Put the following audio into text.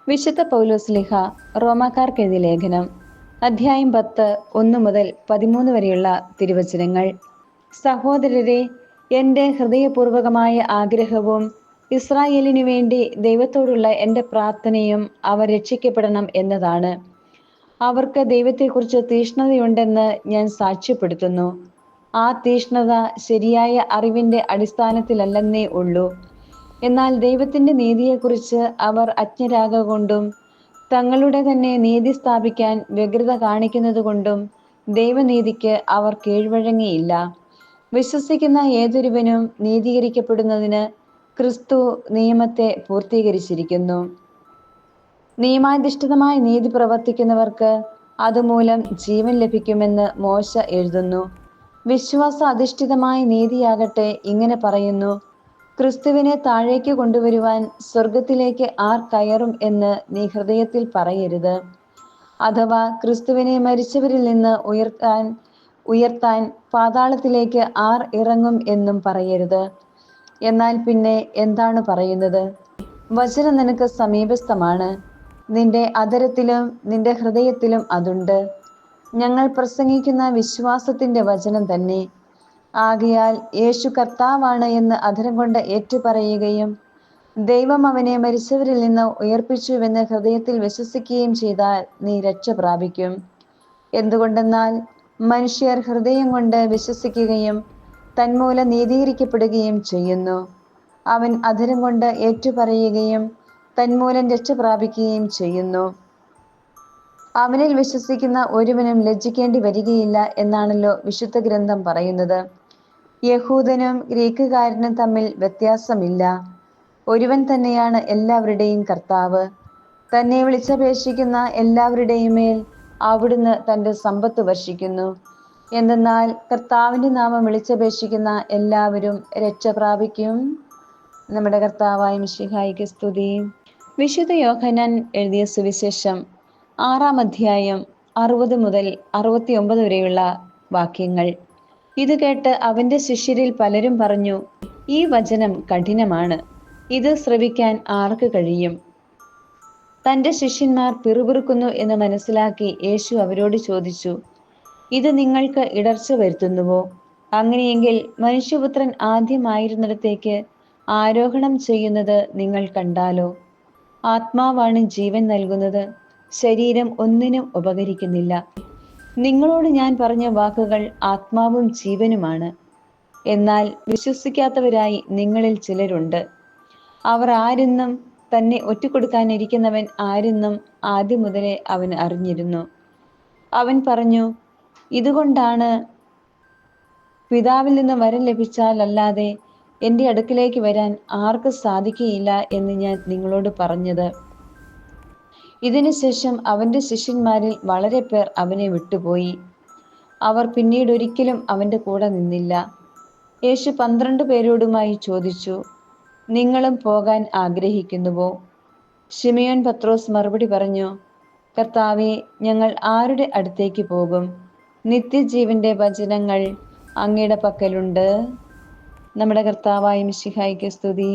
വിശുദ്ധ പൗലോസ്ലീഹ റോമാക്കാർക്കെഴുതിയ ലേഖനം അധ്യായം 10 1 മുതൽ 13 വരെയുള്ള തിരുവചനങ്ങൾ. സഹോദരരെ, എൻ്റെ ഹൃദയപൂർവകമായ ആഗ്രഹവും ഇസ്രായേലിനു വേണ്ടി ദൈവത്തോടുള്ള എൻ്റെ പ്രാർത്ഥനയും അവർ രക്ഷിക്കപ്പെടണം എന്നതാണ്. അവർക്ക് ദൈവത്തെക്കുറിച്ച് തീഷ്ണതയുണ്ടെന്ന് ഞാൻ സാക്ഷ്യപ്പെടുത്തുന്നു. ആ തീഷ്ണത ശരിയായ അറിവിൻ്റെ അടിസ്ഥാനത്തിലല്ലെന്നേ ഉള്ളൂ. എന്നാൽ ദൈവത്തിൻ്റെ നീതിയെക്കുറിച്ച് അവർ അജ്ഞരാകൊണ്ടും തങ്ങളുടെ തന്നെ നീതി സ്ഥാപിക്കാൻ വ്യഗ്രത കാണിക്കുന്നതുകൊണ്ടും ദൈവനീതിക്ക് അവർ കീഴ്വഴങ്ങിയില്ല. വിശ്വസിക്കുന്ന ഏതൊരുവനും നീതീകരിക്കപ്പെടുന്നതിന് ക്രിസ്തു നിയമത്തെ പൂർത്തീകരിച്ചിരിക്കുന്നു. നിയമാധിഷ്ഠിതമായ നീതി പ്രവർത്തിക്കുന്നവർക്ക് അതുമൂലം ജീവൻ ലഭിക്കുമെന്ന് മോശ എഴുതുന്നു. വിശ്വാസ അധിഷ്ഠിതമായ നീതിയാകട്ടെ ഇങ്ങനെ പറയുന്നു: ക്രിസ്തുവിനെ താഴേക്ക് കൊണ്ടുവരുവാൻ സ്വർഗത്തിലേക്ക് ആർ കയറും എന്ന് നീ ഹൃദയത്തിൽ പറയരുത്. അഥവാ ക്രിസ്തുവിനെ മരിച്ചവരിൽ നിന്ന് ഉയർത്താൻ പാതാളത്തിലേക്ക് ആർ ഇറങ്ങും എന്നും പറയരുത്. എന്നാൽ പിന്നെ എന്താണ് പറയുന്നത്? വചനം നിനക്ക് സമീപസ്ഥമാണ്, നിന്റെ അധരത്തിലും നിന്റെ ഹൃദയത്തിലും അതുണ്ട്. ഞങ്ങൾ പ്രസംഗിക്കുന്ന വിശ്വാസത്തിന്റെ വചനം തന്നെ. ആകയാൽ യേശു കർത്താവാണ് എന്ന് അധരം കൊണ്ട് ഏറ്റുപറയുകയും ദൈവം അവനെ മരിച്ചവരിൽ നിന്ന് ഉയർപ്പിച്ചുവെന്ന് ഹൃദയത്തിൽ വിശ്വസിക്കുകയും ചെയ്താൽ നീ രക്ഷ പ്രാപിക്കും. എന്തുകൊണ്ടെന്നാൽ മനുഷ്യർ ഹൃദയം കൊണ്ട് വിശ്വസിക്കുകയും തന്മൂലം നീതീകരിക്കപ്പെടുകയും ചെയ്യുന്നു. അവൻ അധരം കൊണ്ട് ഏറ്റുപറയുകയും തന്മൂലം രക്ഷ പ്രാപിക്കുകയും ചെയ്യുന്നു. അവനിൽ വിശ്വസിക്കുന്ന ഒരുവനും ലജ്ജിക്കേണ്ടി വരികയില്ല എന്നാണല്ലോ വിശുദ്ധ ഗ്രന്ഥം പറയുന്നത്. യഹൂദനും ഗ്രീക്കുകാരനും തമ്മിൽ വ്യത്യാസമില്ല. ഒരുവൻ തന്നെയാണ് എല്ലാവരുടെയും കർത്താവ്. തന്നെ വിളിച്ചപേക്ഷിക്കുന്ന എല്ലാവരുടെയും മേൽ അവിടുന്ന് തൻ്റെ സമ്പത്ത് വർഷിക്കുന്നു. എന്തെന്നാൽ കർത്താവിൻ്റെ നാമം വിളിച്ചപേക്ഷിക്കുന്ന എല്ലാവരും രക്ഷ പ്രാപിക്കും. നമ്മുടെ കർത്താവായ മിശിഹായിക്ക് സ്തുതി. വിശുദ്ധ യോഹന്നാൻ എഴുതിയ സുവിശേഷം 6-ാം അധ്യായം 60 മുതൽ 69 വരെയുള്ള വാക്യങ്ങൾ. ഇത് കേട്ട് അവന്റെ ശിഷ്യരിൽ പലരും പറഞ്ഞു: ഈ വചനം കഠിനമാണ്, ഇത് ശ്രവിക്കാൻ ആർക്ക് കഴിയും? തൻ്റെ ശിഷ്യന്മാർ പിറുപിറുക്കുന്നു എന്ന് മനസ്സിലാക്കി യേശു അവരോട് ചോദിച്ചു: ഇത് നിങ്ങൾക്ക് ഇടർച്ച വരുത്തുന്നുവോ? അങ്ങനെയെങ്കിൽ മനുഷ്യപുത്രൻ ആദ്യമായിരുന്നിടത്തേക്ക് ആരോഹണം ചെയ്യുന്നത് നിങ്ങൾ കണ്ടാലോ? ആത്മാവാണ് ജീവൻ നൽകുന്നത്, ശരീരം ഒന്നിനും ഉപകരിക്കുന്നില്ല. നിങ്ങളോട് ഞാൻ പറഞ്ഞ വാക്കുകൾ ആത്മാവും ജീവനുമാണ്. എന്നാൽ വിശ്വസിക്കാത്തവരായി നിങ്ങളിൽ ചിലരുണ്ട്. അവർ ആരെന്നും തന്നെ ഒറ്റിക്കൊടുക്കാനിരിക്കുന്നവൻ ആരെന്നും ആദ്യം മുതലേ അവൻ അറിഞ്ഞിരുന്നു. അവൻ പറഞ്ഞു: ഇതുകൊണ്ടാണ് പിതാവിൽ നിന്ന് വരം ലഭിച്ചാലല്ലാതെ എൻ്റെ അടുക്കിലേക്ക് വരാൻ ആർക്ക് സാധിക്കുകയില്ല എന്ന് ഞാൻ നിങ്ങളോട് പറഞ്ഞത്. ഇതിനുശേഷം അവന്റെ ശിഷ്യന്മാരിൽ വളരെ പേർ അവനെ വിട്ടുപോയി. അവർ പിന്നീട് ഒരിക്കലും അവന്റെ കൂടെ നിന്നില്ല. യേശു 12 പേരോടുമായി ചോദിച്ചു: നിങ്ങളും പോകാൻ ആഗ്രഹിക്കുന്നുവോ? ശിമയോൻ പത്രോസ് മറുപടി പറഞ്ഞു: കർത്താവേ, ഞങ്ങൾ ആരുടെ അടുത്തേക്ക് പോകും? നിത്യജീവന്റെ വചനങ്ങൾ അങ്ങയുടെ പക്കലുണ്ട്. നമ്മുടെ കർത്താവായ മിശിഹായിക്ക് സ്തുതി.